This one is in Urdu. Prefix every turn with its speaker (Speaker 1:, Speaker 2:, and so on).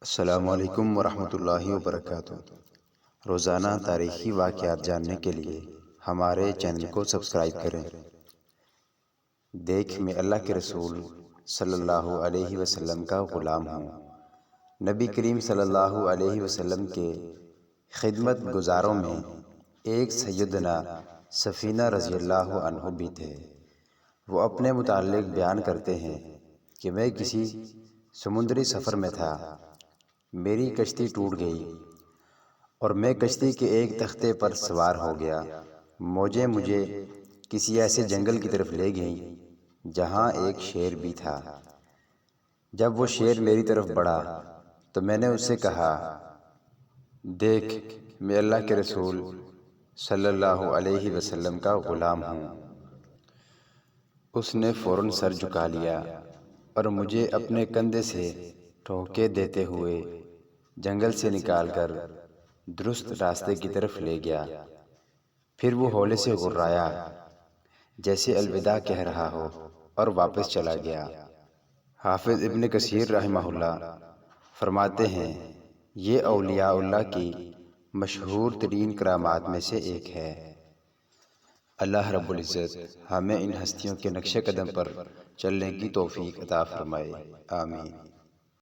Speaker 1: السلام علیکم ورحمۃ اللہ وبرکاتہ۔ روزانہ تاریخی واقعات جاننے کے لیے ہمارے چینل کو سبسکرائب کریں۔ دیکھ میں اللہ کے رسول صلی اللہ علیہ وسلم کا غلام ہوں۔ نبی کریم صلی اللہ علیہ وسلم کے خدمت گزاروں میں ایک سیدنا سفینہ رضی اللہ عنہ بھی تھے۔ وہ اپنے متعلق بیان کرتے ہیں کہ میں کسی سمندری سفر میں تھا، میری کشتی ٹوٹ گئی اور میں کشتی کے ایک تختے پر سوار ہو گیا۔ موجیں مجھے کسی ایسے جنگل کی طرف لے گئیں جہاں ایک شیر بھی تھا۔ جب وہ شیر میری طرف بڑھا تو میں نے اس سے کہا، دیکھ میں اللہ کے رسول صلی اللہ علیہ وسلم کا غلام ہوں۔ اس نے فوراً سر جھکا لیا اور مجھے اپنے کندھے سے ٹھوکے دیتے ہوئے جنگل سے نکال کر درست راستے کی طرف لے گیا۔ پھر وہ ہولے سے غرایا جیسے الوداع کہہ رہا ہو اور واپس چلا گیا۔ حافظ ابن کثیر رحمہ اللہ فرماتے ہیں، یہ اولیاء اللہ کی مشہور ترین کرامات میں سے ایک ہے۔ اللہ رب العزت ہمیں ان ہستیوں کے نقش قدم پر چلنے کی توفیق عطا فرمائے، آمین۔